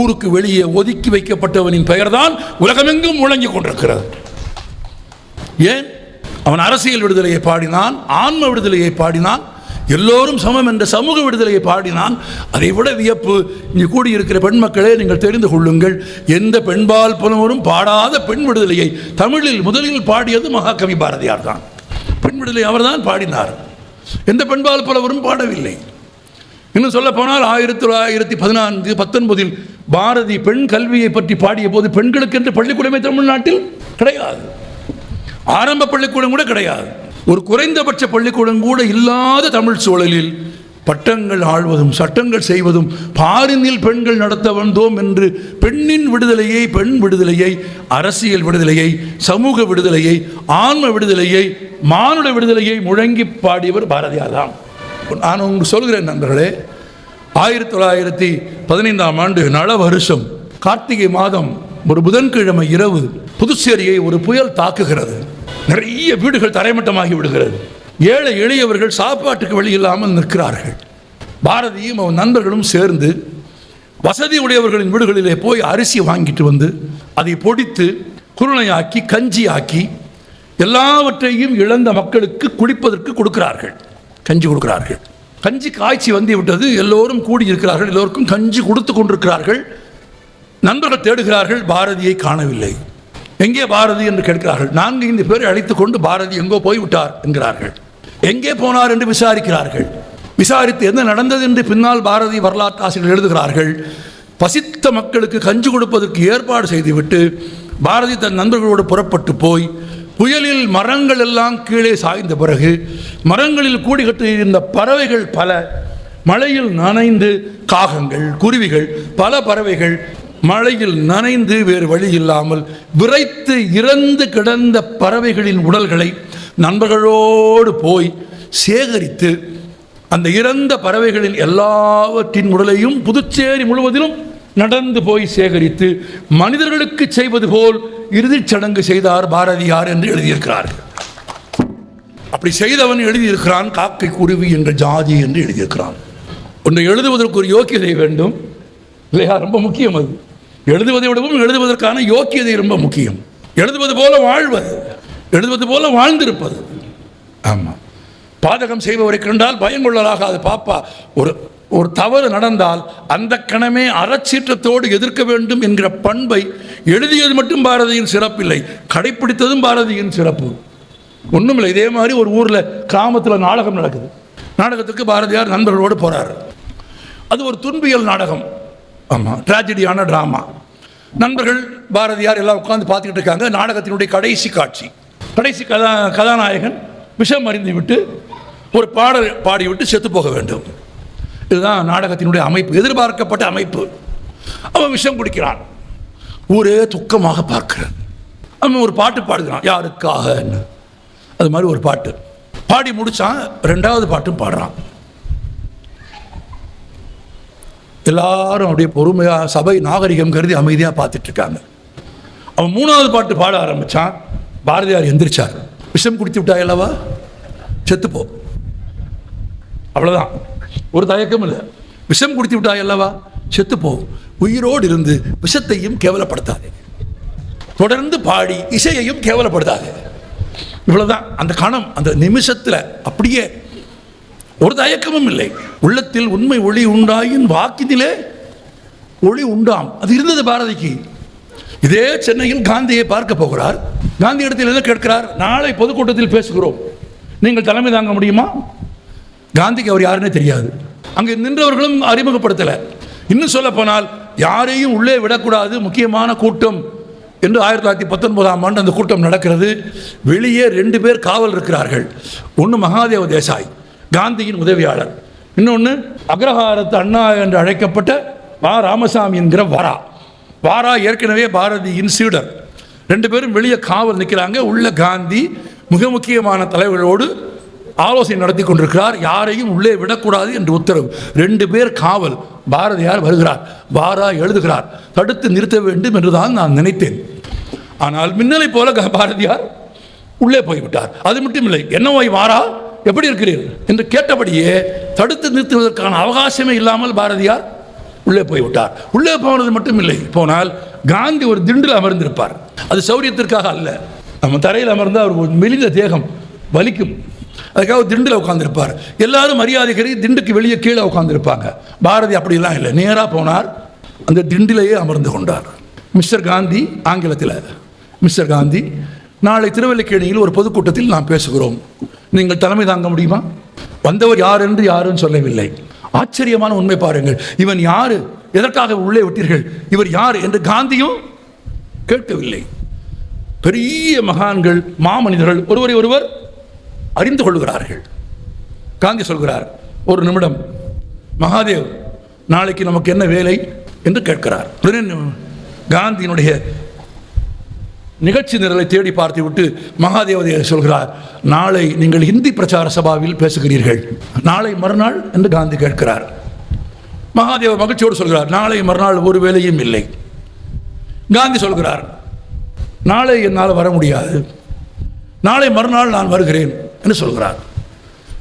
ஊருக்கு வெளியே ஒதுக்கி வைக்கப்பட்டவனின் பெயர்தான் உலகமெங்கும் முழங்கிக் கொண்டிருக்கிறது. ஏன்? அவன் அரசியல் விடுதலையை பாடினான், ஆன்ம விடுதலையை பாடினான், எல்லோரும் சமம் என்ற சமூக விடுதலையை பாடினான். அதை விட வியப்பு, இங்கு கூடியிருக்கிற பெண் மக்களே, நீங்கள் தெரிந்து கொள்ளுங்கள், எந்த பெண்பால் புலவரும் பாடாத பெண் விடுதலையை தமிழில் முதலில் பாடியது மகாகவி பாரதியார் தான். பெண் விடுதலை அவர் தான் பாடினார், எந்த பெண்பால் புலவரும் பாடவில்லை. இன்னும் சொல்ல போனால் 1914-19 பாரதி பெண் கல்வியை பற்றி பாடிய போது பெண்களுக்கு என்று பள்ளிக்கூடமே தமிழ்நாட்டில் கிடையாது, ஆரம்ப பள்ளிக்கூடம் கூட கிடையாது. ஒரு குறைந்தபட்ச பள்ளிக்கூடம் கூட இல்லாத தமிழ் சூழலில் பட்டங்கள் ஆழ்வதும் சட்டங்கள் செய்வதும் பாரினில் பெண்கள் நடத்த வந்தோம் என்று பெண்ணின் விடுதலையை, பெண் விடுதலையை, அரசியல் விடுதலையை, சமூக விடுதலையை, ஆன்ம விடுதலையை, மானுட விடுதலையை முழங்கி பாடியவர் பாரதியார் தான். நான் உங்களுக்கு சொல்கிறேன் நண்பர்களே, 1915ஆம் ஆண்டு நல வருஷம் கார்த்திகை மாதம் ஒரு புதன்கிழமை இரவு புதுச்சேரியை ஒரு புயல் தாக்குகிறது. நிறைய வீடுகள் தரைமட்டமாகி விடுகிறது. ஏழை எளியவர்கள் சாப்பாட்டுக்கு வழி இல்லாமல் நிற்கிறார்கள். பாரதியும் அவன் நண்பர்களும் சேர்ந்து வசதி உடையவர்களின் வீடுகளிலே போய் அரிசி வாங்கிட்டு வந்து அதை பொடித்து குருணையாக்கி கஞ்சி ஆக்கி எல்லாவற்றையும் இழந்த மக்களுக்கு குடிப்பதற்கு கொடுக்கிறார்கள். கஞ்சி கொடுக்கிறார்கள். கஞ்சி காய்ச்சி வந்து விட்டது. எல்லோரும் கூடியிருக்கிறார்கள். எல்லோருக்கும் கஞ்சி கொடுத்து கொண்டிருக்கிறார்கள். நண்பர்கள் தேடுகிறார்கள், பாரதியை காணவில்லை. எங்கே பாரதி என்று கேட்கிறார்கள். 4-5 பேரை அழைத்துக் கொண்டு பாரதி எங்கோ போய்விட்டார் என்கிறார்கள். எங்கே போனார் என்று விசாரிக்கிறார்கள். விசாரித்து என்ன நடந்தது என்று பின்னால் பாரதி வரலாற்று ஆசிரியர்கள் எழுதுகிறார்கள். பசித்த மக்களுக்கு கஞ்சி கொடுப்பதற்கு ஏற்பாடு செய்துவிட்டு பாரதி தன் நண்பர்களோடு புறப்பட்டு போய் புயலில் மரங்கள் எல்லாம் கீழே சாய்ந்த பிறகு மரங்களில் கூடி கட்டியிருந்த பறவைகள் பல மழையில் நனைந்து, காகங்கள், குருவிகள், பல பறவைகள் மழையில் நனைந்து வேறு வழி இல்லாமல் விரைத்து இறந்து கிடந்த பறவைகளின் உடல்களை நண்பர்களோடு போய் சேகரித்து அந்த இறந்த பறவைகளின் எல்லாவற்றின் உடலையும் புதுச்சேரி முழுவதிலும் நடந்து போய் சேகரித்து மனிதர்களுக்கு செய்வது போல் இறுதிச் சடங்கு செய்தார் பாரதியார் என்று எழுதியிருக்கிறார்கள். அப்படி செய்தவன் எழுதியிருக்கிறான் காக்கை குருவி என்ற ஜாதி என்று எழுதியிருக்கிறான். ஒன்றை எழுதுவதற்கு ஒரு யோக்கியதை வேண்டும் இல்லையா? ரொம்ப முக்கியம். அது எழுதுவதை விடவும் எழுதுவதற்கான யோக்கியதை ரொம்ப முக்கியம். எழுதுவது போல வாழ்வது, எழுதுவது போல வாழ்ந்திருப்பது. ஆமாம், பாதகம் செய்பவரை கண்டால் பயங்கொள்ளலாகாது பாப்பா. ஒரு தவறு நடந்தால் அந்த கணமே அறச்சீற்றத்தோடு எதிர்க்க வேண்டும் என்கிற பண்பை எழுதியது மட்டும் பாரதியின் சிறப்பில்லை, கடைப்பிடித்ததும் பாரதியின் சிறப்பு. ஒன்றுமில்லை, இதே மாதிரி ஒரு ஊரில் கிராமத்தில் நாடகம் நடக்குது. நாடகத்துக்கு பாரதியார் நண்பர்களோடு போகிறார். அது ஒரு துன்பியல் நாடகம். ஆமாம், ட்ராஜடியான ட்ராமா. நண்பர்கள் பாரதியார் எல்லாம் உட்காந்து பார்த்துக்கிட்டு இருக்காங்க. நாடகத்தினுடைய கடைசி காட்சி. கடைசி கதாநாயகன் விஷம் அறிந்து விட்டு ஒரு பாடல் பாடிவிட்டு செத்து போக வேண்டும். இதுதான் நாடகத்தினுடைய அமைப்பு, எதிர்பார்க்கப்பட்ட அமைப்பு. அவன் விஷம் குடிக்கிறான். ஊரே துக்கமாக பார்க்கிறான். அவன் ஒரு பாட்டு பாடுகிறான், யாருக்காக. அது மாதிரி ஒரு பாட்டு பாடி முடித்தான். 2வது பாட்டும் பாடுறான். எல்லாரும் அப்படியே பொறுமையாக சபை நாகரிகம் கருதி அமைதியாக பார்த்துட்டு இருக்காங்க. அவன் 3வது பாட்டு பாட ஆரம்பித்தான். பாரதியார் எந்திரிச்சார். விஷம் குடித்து விட்டாய் அல்லவா, செத்துப்போ, அவ்வளவுதான், ஒரு தயக்கம் இல்லை. விஷம் குடித்து விட்டாய் அல்லவா, செத்துப்போ, உயிரோடு இருந்து விஷத்தையும் கேவலப்படுத்தாதே, தொடர்ந்து பாடி இசையையும் கேவலப்படுத்தாதே. இவ்வளவுதான் அந்த கணம், அந்த நிமிஷத்தில் அப்படியே ஒரு தயக்கமும் இல்லை. உள்ளத்தில் உண்மை ஒளி உண்டாயின் வாக்கினிலே ஒளி உண்டாம், அது இருந்தது பாரதிக்கு. இதே சென்னையில் காந்தியை பார்க்க போகிறார். காந்தி இடத்தில் என்ன கேட்கிறார், நாளை பொதுக்கூட்டத்தில் பேசுகிறோம், நீங்கள் தலைமை தாங்க முடியுமா? காந்திக்கு அவர் யாருன்னே தெரியாது, அங்கே நின்றவர்களும் அறிமுகப்படுத்தலை. இன்னும் சொல்ல போனால் யாரையும் உள்ளே விடக்கூடாது, முக்கியமான கூட்டம் என்று 1919ஆம் ஆண்டு அந்த கூட்டம் நடக்கிறது. வெளியே 2 பேர் காவல் இருக்கிறார்கள். ஒன்று மகாதேவ தேசாய், காந்தியின் உதவியாளர், இன்னொன்று அக்ரஹாரத்து அண்ணா என்று அழைக்கப்பட்ட வா ராமசாமி என்கிற வாரா. வாரா ஏற்கனவே பாரதியின் சீடர். 2 பேரும் வெளியே காவல் நிற்கிறாங்க. உள்ள காந்தி மிக முக்கியமான தலைவர்களோடு ஆலோசனை நடத்தி கொண்டிருக்கிறார். யாரையும் உள்ளே விடக்கூடாது என்று உத்தரவு. 2 பேர் காவல். பாரதியார் வருகிறார். வாரா எழுதுகிறார், தடுத்து நிறுத்த வேண்டும் என்றுதான் நான் நினைத்தேன். ஆனால் மின்னலை போல பாரதியார் உள்ளே போய்விட்டார். அது மட்டும் இல்லை, என்னவாய் வாரா, எப்படி இருக்கிறீர்கள் என்று கேட்டபடியே தடுத்து நிறுத்துவதற்கான அவகாசமே இல்லாமல் பாரதியார் உள்ளே போய்விட்டார். உள்ளே போனது மட்டும் இல்லை, போனால் காந்தி ஒரு திண்டில் அமர்ந்திருப்பார். அது சௌரியத்திற்காக அல்ல, நம்ம தரையில் அமர்ந்தால் அவர் ஒரு மெலிந்த தேகம் வலிக்கும், அதுக்காக திண்டில் உட்காந்துருப்பார். எல்லாரும் மரியாதைக்கு திண்டுக்கு வெளியே கீழே உட்காந்துருப்பாங்க. பாரதி அப்படிலாம் இல்லை, நேராக போனார், அந்த திண்டிலேயே அமர்ந்து கொண்டார். மிஸ்டர் காந்தி, ஆங்கிலத்தில் மிஸ்டர் காந்தி, நாளை திருவல்லிக்கேணியில் ஒரு பொதுக்கூட்டத்தில் நாம் பேசுகிறோம், நீங்கள் தலைமை தாங்க முடியுமா? வந்தவர் யார் என்று யாரும் சொல்லவில்லை. ஆச்சரியமான உண்மை பாருங்கள், இவன் யாரு, எதற்காக உள்ளே விட்டீர்கள், இவர் யார் என்று காந்தியும் கேட்கவில்லை. பெரிய மகான்கள், மாமனிதர்கள் ஒருவரை ஒருவர் அறிந்து கொள்கிறார்கள். காந்தி சொல்கிறார், ஒரு நிமிடம் மகாதேவ், நாளைக்கு நமக்கு என்ன வேலை என்று கேட்கிறார். காந்தியினுடைய நிகழ்ச்சி நிரலை தேடி பார்த்து விட்டு மகாதேவதையை சொல்கிறார், நாளை நீங்கள் ஹிந்தி பிரச்சார சபாவில் பேசுகிறீர்கள், நாளை மறுநாள் என்று காந்தி கேட்கிறார். மகாதேவ மகிழ்ச்சியோடு சொல்கிறார், நாளை மறுநாள் ஒரு வேலையும் இல்லை. காந்தி சொல்கிறார், நாளை என்னால் வர முடியாது, நாளை மறுநாள் நான் வருகிறேன் என்று சொல்கிறார்.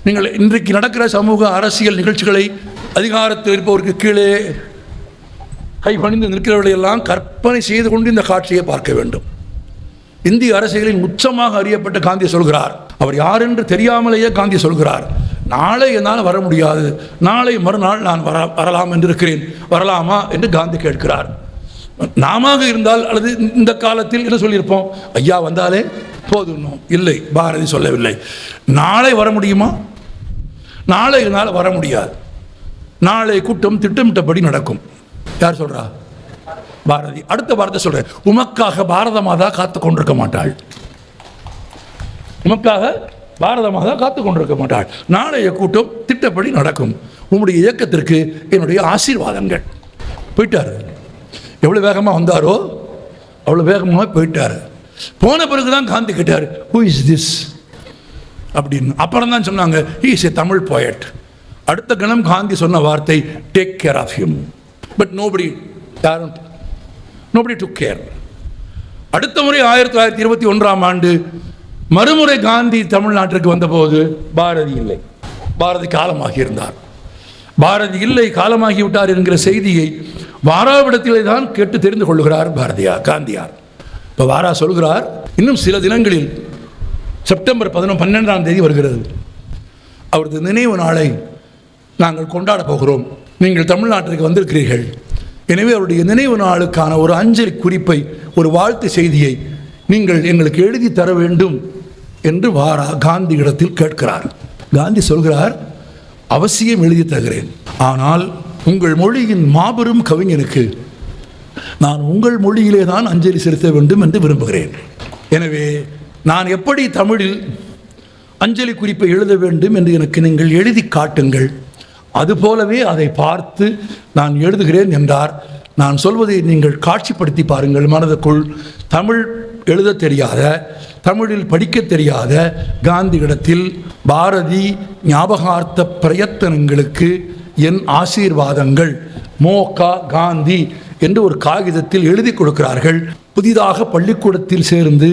நீங்கள் இன்றைக்கு நடக்கிற சமூக அரசியல் நிகழ்ச்சிகளை அதிகாரத்தில் இருப்பவருக்கு கீழே கை பணிந்து நிற்கிறவர்களை எல்லாம் கற்பனை செய்து கொண்டு இந்த காட்சியை பார்க்க வேண்டும். இந்திய அரசியலின் உச்சமாக அறியப்பட்ட காந்தி சொல்கிறார், அவர் யார் என்று தெரியாமலேயே காந்தி சொல்கிறார், நாளை என்னால் வர முடியாது, நாளை மறுநாள் நான் வரலாம் என்று இருக்கிறேன், வரலாமா என்று காந்தி கேட்கிறார். நாம இருந்தால் அல்லது இந்த காலத்தில் என்ன சொல்லியிருப்போம், ஐயா வந்தாலே போதும். இல்லை, பாரதி சொல்லவில்லை. நாளை வர முடியுமா? நாளை என்னால் வர முடியாது, நாளை கூட்டம் திட்டமிட்டபடி நடக்கும். யார் சொல்றா? பாரதி. அடுத்த வார்த்தை சொல்றேன், உமக்காக பாரத மாதா காத்து கொண்டிருக்க மாட்டாள், உமக்காக பாரத மாதா காத்து கொண்டிருக்க மாட்டாள், நாளைய கூட்டம் திட்டப்படி நடக்கும், உங்களுடைய இயக்கத்திற்கு என்னுடைய ஆசீர்வாதங்கள். போயிட்டாரு. எவ்வளவு வேகமாக வந்தாரோ அவ்வளவு வேகமாக போயிட்டாரு. போன பிறகுதான் காந்தி கேட்டார், ஹூ இஸ் திஸ் அப்படின்னு. அப்புறம் தான் சொன்னாங்க, he is a Tamil poet. அடுத்த கணம் காந்தி சொன்ன வார்த்தை, take care of him. But nobody took care. அடுத்த முறை 1921ஆம் ஆண்டு மறுமுறை காந்தி தமிழ்நாட்டிற்கு வந்தபோது பாரதி இல்லை, பாரதி காலமாகி இருந்தார். பாரதி இல்லை, காலமாகி விட்டார் என்கிற செய்தியை வாராவிடத்திலே தான் கேட்டு தெரிந்து கொள்ளுகிறார் காந்தியார். இப்போ வாரா சொல்கிறார், இன்னும் சில தினங்களில் செப்டம்பர் 12ஆம் தேதி வருகிறது, அவரது நினைவு நாளை நாங்கள் கொண்டாட போகிறோம், நீங்கள் தமிழ்நாட்டிற்கு வந்திருக்கிறீர்கள், எனவே அவருடைய நினைவு நாளுக்கான ஒரு அஞ்சலி குறிப்பை, ஒரு வாழ்த்து செய்தியை நீங்கள் எங்களுக்கு எழுதி தர வேண்டும் என்று வாரா காந்தி இடத்தில் கேட்கிறார். காந்தி சொல்கிறார், அவசியம் எழுதி தருகிறேன், ஆனால் உங்கள் மொழியின் மாபெரும் கவிஞனுக்கு நான் உங்கள் மொழியிலே தான் அஞ்சலி செலுத்த வேண்டும் என்று விரும்புகிறேன். எனவே நான் எப்படி தமிழில் அஞ்சலி குறிப்பை எழுத வேண்டும் என்று எனக்கு நீங்கள் எழுதி காட்டுங்கள், அதுபோலவே அதை பார்த்து நான் எழுதுகிறேன் என்றார். நான் சொல்வதை நீங்கள் காட்சிப்படுத்தி பாருங்கள் மனதுக்குள். தமிழ் எழுத தெரியாத, தமிழில் படிக்க தெரியாத காந்தியிடத்தில் பாரதி ஞாபகார்த்த பிரயத்தனங்களுக்கு என் ஆசீர்வாதங்கள் மோகா காந்தி என்று ஒரு காகிதத்தில் எழுதி கொடுக்கிறார்கள். புதிதாக பள்ளிக்கூடத்தில் சேர்ந்து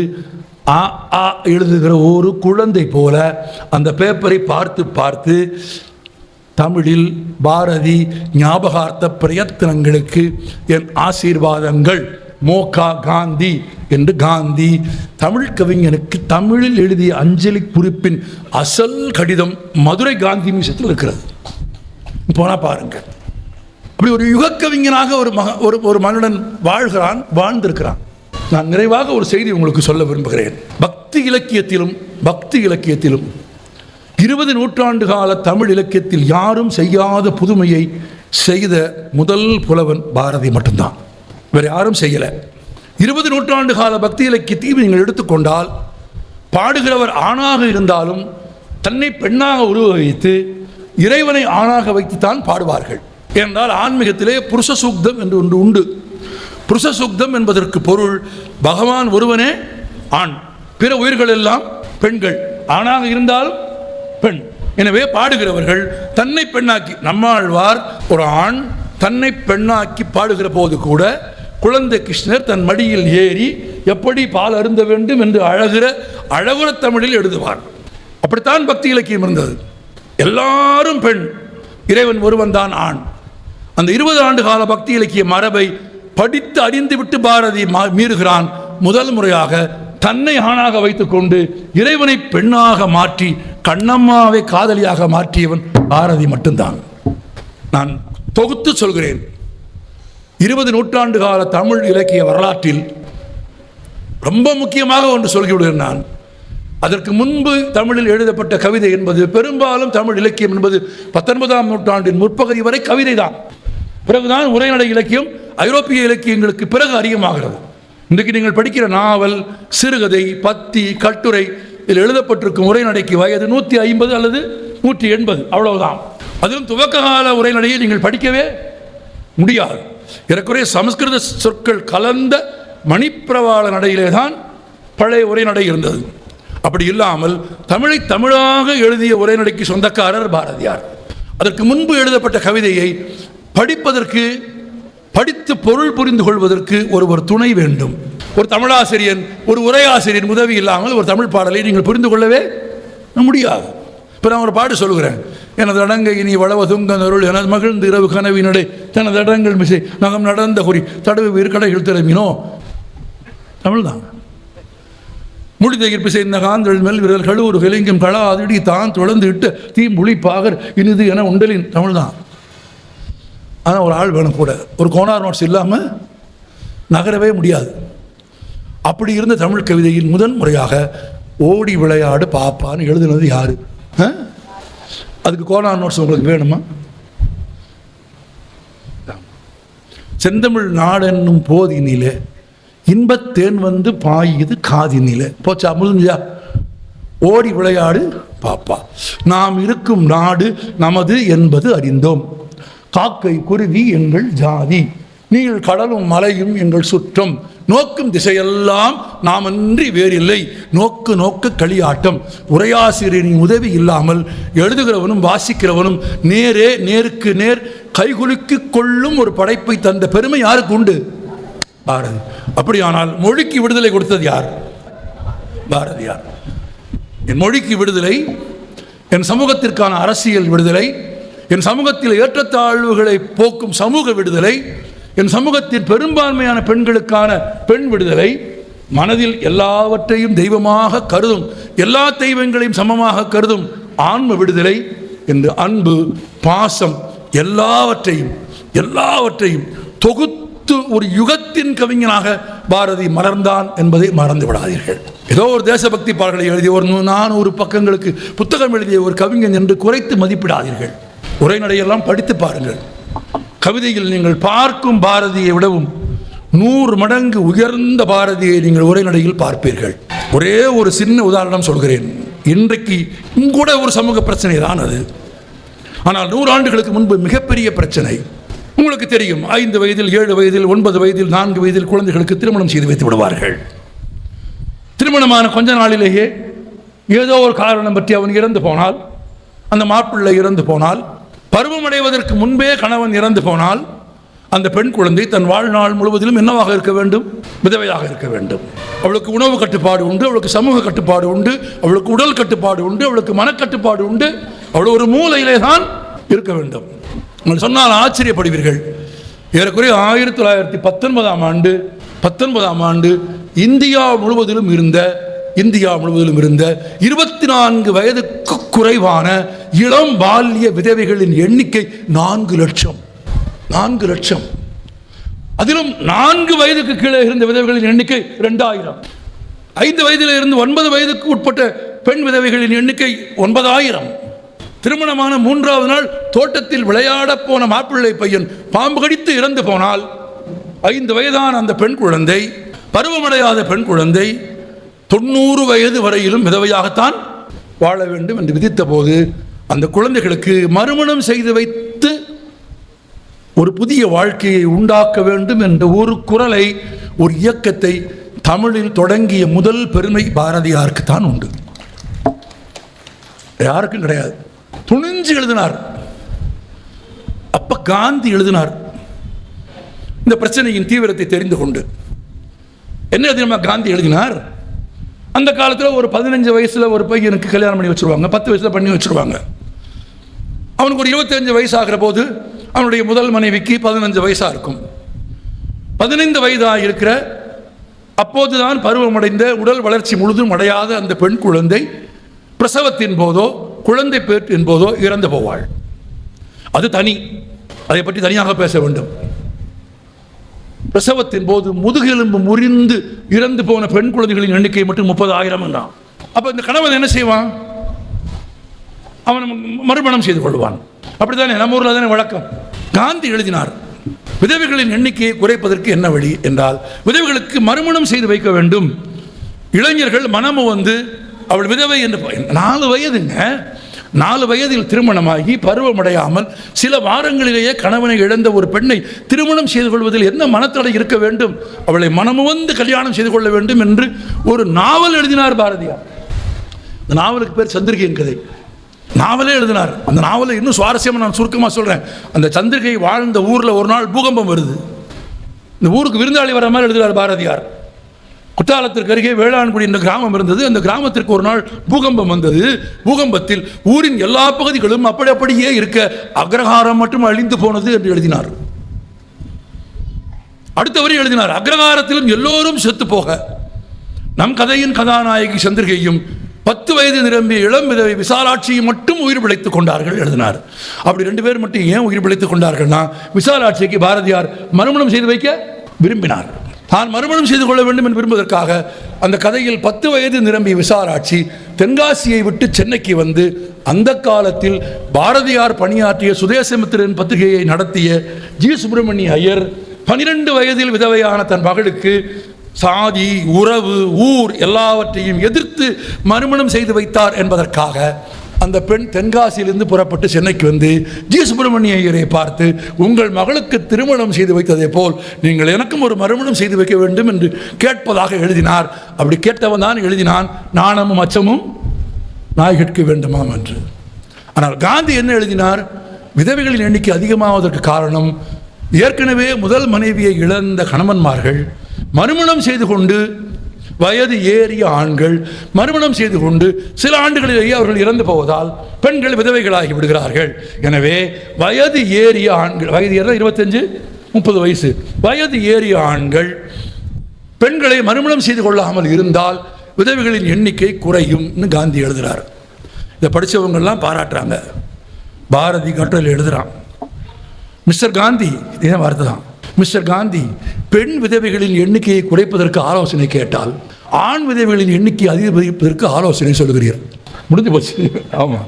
ஆ ஆ எழுதுகிற ஒரு குழந்தை போல அந்த பேப்பரை பார்த்து பார்த்து தமிழில் பாரதி ஞாபகார்த்த பிரயத்தனங்களுக்கு என் ஆசீர்வாதங்கள் மோகா காந்தி என்று காந்தி தமிழ் கவிஞனுக்கு தமிழில் எழுதிய அஞ்சலி குறிப்பின் அசல் கடிதம் மதுரை காந்தி மியூசியத்தில் இருக்கிறது. போனால் பாருங்கள். அப்படி ஒரு யுக கவிஞனாக ஒரு மனிதன் வாழ்ந்திருக்கிறான். நான் நிறைவாக ஒரு செய்தி உங்களுக்கு சொல்ல விரும்புகிறேன். பக்தி இலக்கியத்திலும் 20 நூற்றாண்டு கால தமிழ் இலக்கியத்தில் யாரும் செய்யாத புதுமையை செய்த முதல் புலவன் பாரதி மட்டும்தான். வேறு யாரும் செய்யலை. 20 நூற்றாண்டு கால பக்தி இலக்கியத்தையும் நீங்கள் எடுத்துக்கொண்டால் பாடுகிறவர் ஆணாக இருந்தாலும் தன்னை பெண்ணாக உருவகித்து இறைவனை ஆணாக வைத்துத்தான் பாடுவார்கள். என்றால் ஆன்மீகத்திலே புருஷ சூக்தம் என்று ஒன்று உண்டு. புருஷ சூக்தம் என்பதற்கு பொருள் பகவான் ஒருவனே ஆண், பிற உயிர்கள் எல்லாம் பெண்கள், ஆணாக இருந்தாலும் பெண். எனவே பாடுகிறவர்கள் தன்னை பெண்ணாக்கி, நம்மாழ்வார் ஒரு ஆண் தன்னை பெண்ணாக்கி பாடுகிற போது கூட குழந்தை கிருஷ்ணர் தன் மடியில் ஏறி எப்படி பால் அருந்த வேண்டும் என்று அழகுற தமிழில் எழுதுவார். அப்படித்தான் பக்தி இலக்கியம் இருந்தது. எல்லாரும் பெண், இறைவன் ஒருவன் தான் ஆண். அந்த 20 ஆண்டு கால பக்தி இலக்கிய மரபை படித்து அறிந்துவிட்டு பாரதி மீறுகிறான். முதல் முறையாக தன்னை ஆணாக வைத்துக்கொண்டு இறைவனை பெண்ணாக மாற்றி கண்ணம்மாவை காதலியாக மாற்றியவன் பாரதி மட்டும்தான். நான் தொகுத்து சொல்கிறேன். 20 நூற்றாண்டு கால தமிழ் இலக்கிய வரலாற்றில் ரொம்ப முக்கியமாக ஒன்று சொல்லிவிடுகிறேன் நான். அதற்கு முன்பு தமிழில் எழுதப்பட்ட கவிதை என்பது பெரும்பாலும் தமிழ் இலக்கியம் என்பது 19ஆம் நூற்றாண்டின் முற்பகுதி வரை கவிதை தான். பிறகுதான் உரைநடை இலக்கியம் ஐரோப்பிய இலக்கியங்களுக்கு பிறகு அதிகமாகிறது. இன்றைக்கு நீங்கள் படிக்கிற நாவல், சிறுகதை, பத்தி, கட்டுரை இதில் எழுதப்பட்டிருக்கும் உரைநடைக்கு வயது 150 அல்லது 180, அவ்வளவுதான். அதிலும் துவக்க கால உரைநடையை நீங்கள் படிக்கவே முடியாது. ஏறக்குறைய சமஸ்கிருத சொற்கள் கலந்த மணிப்பிரவாள நடையிலே தான் பழைய உரைநடை இருந்தது. அப்படி இல்லாமல் தமிழை தமிழாக எழுதிய உரைநடைக்கு சொந்தக்காரர் பாரதியார். அதற்கு முன்பு எழுதப்பட்ட கவிதையை படித்து பொருள் புரிந்து கொள்வதற்கு ஒருவர் துணை வேண்டும். ஒரு தமிழாசிரியன், ஒரு உரையாசிரியர் உதவி இல்லாமல் ஒரு தமிழ் பாடலை நீங்கள் புரிந்து கொள்ளவே முடியாது. இப்போ நான் ஒரு பாட்டு சொல்கிறேன். எனது அடங்கை இனி வளவதுங்க அருள் எனது மகிழ்ந்து இரவு கனவினடை தனது அடங்கள் மிசை நகம் நடந்த குறி தடவு வீர்கடைகள் திறமினோ. தமிழ் தான். முடிதகிர் பிசைந்த காந்தள் மெல் விரல் கழுவுறு கலிங்கம் களா அதிடி தான் தொடர்ந்து இட்டு தீம்புளி பாகர் இனிது என உண்டலின். தமிழ் தான். ஆனால் ஒரு ஆள் வேணும் கூட. ஒரு கோனார் நோட்ஸ் இல்லாமல் நகரவே முடியாது. அப்படி இருந்த தமிழ் கவிதையில் முதன் முறையாக ஓடி விளையாடு பாப்பான்னு எழுதுனது யாரு? அதுக்கு கோனார் நோட்ஸ் உங்களுக்கு வேணுமா? செந்தமிழ் நாடென்னும் போதினிலே இன்பத்தேன் வந்து பாயுது காதினிலே. போச்சா? முடிஞ்சா? ஓடி விளையாடு பாப்பா. நாம் இருக்கும் நாடு நமது என்பது அறிந்தோம். காக்கை குருவி எங்கள் ஜாதி, நீள் கடலும் மலையும் எங்கள் சுற்றம், நோக்கும் திசையெல்லாம் நாமன்றி வேறில்லை, நோக்கு களியாட்டம். உரையாசிரியரின் உதவி இல்லாமல் எழுதுகிறவனும் வாசிக்கிறவனும் நேருக்கு நேர் கைகுலுக்கி கொள்ளும் ஒரு படைப்பை தந்த பெருமை யாருக்கு உண்டு? பாரதி. அப்படியானால் மொழிக்கு விடுதலை கொடுத்தது யார்? பாரதியார். என் மொழிக்கு விடுதலை, என் சமூகத்திற்கான அரசியல் விடுதலை, என் சமூகத்தில் ஏற்றத்தாழ்வுகளை போக்கும் சமூக விடுதலை, என் சமூகத்தின் பெரும்பான்மையான பெண்களுக்கான பெண் விடுதலை, மனதில் எல்லாவற்றையும் தெய்வமாக கருதும், எல்லா தெய்வங்களையும் சமமாக கருதும் ஆன்ம விடுதலை என்று அன்பு, பாசம் எல்லாவற்றையும் தொகுத்து ஒரு யுகத்தின் கவிஞனாக பாரதி மலர்ந்தான் என்பதை மறந்து விடாதீர்கள். ஏதோ ஒரு தேசபக்தி பாடல்களை எழுதிய ஒரு 400 பக்கங்களுக்கு புத்தகம் எழுதிய ஒரு கவிஞன் என்று குறைத்து மதிப்பிடாதீர்கள். உரைநடையெல்லாம் படித்து பாருங்கள். கவிதையில் நீங்கள் பார்க்கும் பாரதியை விடவும் 100 மடங்கு உயர்ந்த பாரதியை நீங்கள் உரைநடையில் பார்ப்பீர்கள். ஒரே ஒரு சின்ன உதாரணம் சொல்கிறேன். இன்றைக்கு கூட ஒரு சமூக பிரச்சனை தான் அது. ஆனால் 100 ஆண்டுகளுக்கு முன்பு மிகப்பெரிய பிரச்சனை. உங்களுக்கு தெரியும், 5 வயதில் 7 வயதில் 9 வயதில் 4 வயதில் குழந்தைகளுக்கு திருமணம் செய்து வைத்து விடுவார்கள். திருமணமான கொஞ்ச நாளிலேயே ஏதோ ஒரு காரணம் பற்றி அவன் இறந்து போனால், அந்த மாப்பிள்ளை இறந்து போனால், பருவமடைவதற்கு முன்பே கணவன் இறந்து போனால், அந்த பெண் குழந்தை தன் வாழ்நாள் முழுவதிலும் என்னவாக இருக்க வேண்டும்? விதவையாக இருக்க வேண்டும். அவளுக்கு உணவு கட்டுப்பாடு உண்டு, அவளுக்கு சமூக கட்டுப்பாடு உண்டு, அவளுக்கு உடல் கட்டுப்பாடு உண்டு, அவளுக்கு மனக்கட்டுப்பாடு உண்டு. அவள் ஒரு மூலையிலே தான் இருக்க வேண்டும். நீங்கள் சொன்னால் ஆச்சரியப்படுவீர்கள். ஏறக்குறைய 1919ஆம் ஆண்டு இந்தியா முழுவதிலும் இருந்த 24 வயதுக்கு குறைவான இளம் பால்ய விதவைகளின் எண்ணிக்கை 4 லட்சம். 4 லட்சம். அதிலும் 4 வயதுக்கு கீழே இருந்த விதவைகளின் எண்ணிக்கை 2000. 5 வயதில் இருந்து 9 வயதுக்கு உட்பட்ட பெண் விதவைகளின் எண்ணிக்கை 9000. திருமணமான 3வது நாள் தோட்டத்தில் விளையாட போன மாப்பிள்ளை பையன் பாம்பு கடித்து இறந்து போனால் 5 வயதான அந்த பெண் குழந்தை, பருவமடையாத பெண் குழந்தை 90 வயது வரையிலும் விதவையாகத்தான் வாழ வேண்டும் என்று விதித்த போது அந்த குழந்தைகளுக்கு மறுமணம் செய்து வைத்து ஒரு புதிய வாழ்க்கையை உண்டாக்க வேண்டும் என்ற ஒரு குரலை, ஒரு இயக்கத்தை தமிழில் தொடங்கிய முதல் பெருமை பாரதியாருக்கு தான் உண்டு. யாருக்கும் கிடையாது. துணிஞ்சு எழுதினார். அப்ப காந்தி எழுதினார் இந்த பிரச்சனையின் தீவிரத்தை தெரிந்து கொண்டு. என்ன தெரியுமா காந்தி எழுதினார்? அந்த காலத்தில் ஒரு 15 வயசுல ஒரு பையனுக்கு கல்யாணம் பண்ணி வச்சிருவாங்க, 10 வயசுல பண்ணி வச்சிருவாங்க. அவனுக்கு ஒரு 25 வயசு ஆகிற போது அவனுடைய முதல் மனைவிக்கு 15 வயசா இருக்கும். 15 வயதாக இருக்கிற அப்போதுதான் பருவமடைந்த உடல் வளர்ச்சி முழுதும் அடையாத அந்த பெண் குழந்தை பிரசவத்தின் போதோ குழந்தை பேற்றின் போதோ இறந்து போவாள். அது தனி, அதை பற்றி தனியாக பேச வேண்டும். பிரசவத்தின் போது முதுகெலும்பு முறிந்து இறந்து போன பெண் குழந்தைகளின் எண்ணிக்கை மட்டும் 30,000 என்றான். அப்ப இந்த கணவன் என்ன செய்வான்? அவன் மறுமணம் செய்து கொள்வான். அப்படித்தானே நம்ம ஊரில் தானே வழக்கம். காந்தி எழுதினார், விதவைகளின் எண்ணிக்கையை குறைப்பதற்கு என்ன வழி என்றால், விதவைகளுக்கு மறுமணம் செய்து வைக்க வேண்டும். இளைஞர்கள் மனமும் வந்து அவள் விதவை என்று 4 வயதுங்க. 4 வயதில் திருமணமாகி பருவமடையாமல் சில வாரங்களிலேயே கணவனை இழந்த ஒரு பெண்ணை திருமணம் செய்து கொள்வதில் என்ன மனத்தடை இருக்க வேண்டும்? அவளை மனமுவந்து கல்யாணம் செய்து கொள்ள வேண்டும் என்று ஒரு நாவல் எழுதினார் பாரதியார். அந்த நாவலுக்கு பேர் சந்திரிகையின் கதை. நாவலே எழுதினார். அந்த நாவலை இன்னும் சுவாரஸ்யமாக நான் சுருக்கமாக சொல்கிறேன். அந்த சந்திரிகை வாழ்ந்த ஊரில் ஒரு நாள் பூகம்பம் வருது. இந்த ஊருக்கு விருந்தாளி வர மாதிரி எழுதுகிறார் பாரதியார். குற்றாலத்திற்கு அருகே வேளாண்குடி என்ற கிராமம் இருந்தது. அந்த கிராமத்திற்கு ஒரு நாள் பூகம்பம் வந்தது. பூகம்பத்தில் ஊரின் எல்லா பகுதிகளும் அப்படியே இருக்க அக்ரஹாரம் மட்டும் அழிந்து போனது என்று எழுதினார். அடுத்த வரி எழுதினார், அக்ரஹாரத்திலும் எல்லோரும் செத்து போக நம் கதையின் கதாநாயகி சந்திரிகையும் 10 வயது நிரம்பிய இளம் விதவை விசாலாட்சியை மட்டும் உயிர் பிழைத்துக் கொண்டார்கள் எழுதினார். அப்படி 2 பேர் மட்டும் ஏன் உயிர் பிழைத்துக் கொண்டார்கள்னா, விசாலாட்சிக்கு பாரதியார் மறுமணம் செய்து வைக்க விரும்பினார். தான் மறுமணம் செய்து கொள்ள வேண்டும் என்று விரும்புவதற்காக அந்த கதையில் 10 வயது நிரம்பிய விசாலாட்சி தென்காசியை விட்டு சென்னைக்கு வந்து அந்த காலத்தில் பாரதியார் பணியாற்றிய சுதேசமித்திரன் பத்திரிகையை நடத்திய ஜி சுப்பிரமணிய ஐயர் 12 வயதில் விதவையான தன் மகளுக்கு சாதி, உறவு, ஊர் எல்லாவற்றையும் எதிர்த்து மறுமணம் செய்து வைத்தார் என்பதற்காக அந்த பெண் தென்காசியிலிருந்து புறப்பட்டு சென்னைக்கு வந்து ஜி சுப்பிரமணிய ஐயரை பார்த்து, உங்கள் மகளுக்கு திருமணம் செய்து வைத்ததை போல் நீங்கள் எனக்கும் ஒரு மறுமணம் செய்து வைக்க வேண்டும் என்று கேட்பதாக எழுதினார். அப்படி கேட்டவன் தான் எழுதினான், நாணமும் அச்சமும் நாய் கேட்க வேண்டுமாம் என்று. ஆனால் காந்தி என்ன எழுதினார்? விதவைகளின் எண்ணிக்கை அதிகமாவதற்கு காரணம் ஏற்கனவே முதல் மனைவியை இழந்த கணவன்மார்கள் மறுமணம் செய்து கொண்டு, வயது ஏறிய ஆண்கள் மறுமணம் செய்து கொண்டு சில ஆண்டுகளிலேயே அவர்கள் இறந்து போவதால் பெண்கள் விதவைகளாகி விடுகிறார்கள். எனவே வயது ஏறிய ஆண்கள், வயது ஏற 25-30 வயசு, வயது ஏறிய ஆண்கள் பெண்களை மறுமணம் செய்து கொள்ளாமல் இருந்தால் விதவைகளின் எண்ணிக்கை குறையும்னு காந்தி எழுதுகிறார். இதை படித்தவங்கெல்லாம் பாராட்டுறாங்க. பாரதி கட்டுரையில் எழுதுகிறான், மிஸ்டர் காந்தி, இதே வார்த்தை தான், மிஸ்டர் காந்தி பெண் விதவைகளின் எண்ணிக்கையை குறைப்பதற்கு ஆலோசனை கேட்டால் ஆண் விதவைகளின் எண்ணிக்கையை அதிகரிப்பதற்கு ஆலோசனை சொல்லுகிறீர். முடிஞ்சு போச்சு. ஆமாம்,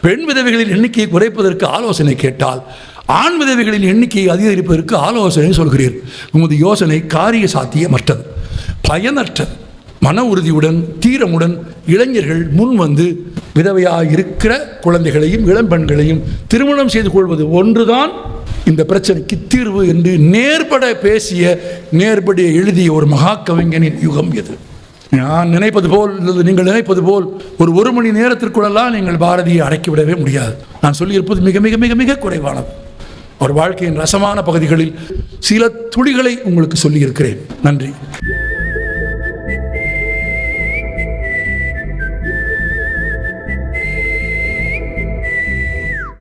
பெண் விதவைகளின் எண்ணிக்கையை குறைப்பதற்கு ஆலோசனை கேட்டால் ஆண் விதவைகளின் எண்ணிக்கையை அதிகரிப்பதற்கு ஆலோசனை சொல்கிறீர். உமது யோசனை காரிய சாத்தியமற்றது, பயனற்றது. மன உறுதியுடன் தீரமுடன் இளைஞர்கள் முன் வந்து விதவையாக இருக்கிற குழந்தைகளையும் இளம் பெண்களையும் திருமணம் செய்து கொள்வது ஒன்றுதான் இந்த பிரச்சனைக்கு தீர்வு என்று நேர்பட பேசிய, நேர்பட எழுதிய ஒரு மகா கவிஞனின் யுகம் எது? நான் நினைப்பது போல், நீங்கள் நினைப்பது போல் ஒரு மணி நேரத்திற்குள்ளெல்லாம் நீங்கள் பாரதியை அடக்கிவிடவே முடியாது. நான் சொல்லியிருப்பது மிக மிக மிக மிக குறைவானது. அவர் வாழ்க்கையின் ரசமான பகுதிகளில் சில துளிகளை உங்களுக்கு சொல்லியிருக்கிறேன். நன்றி.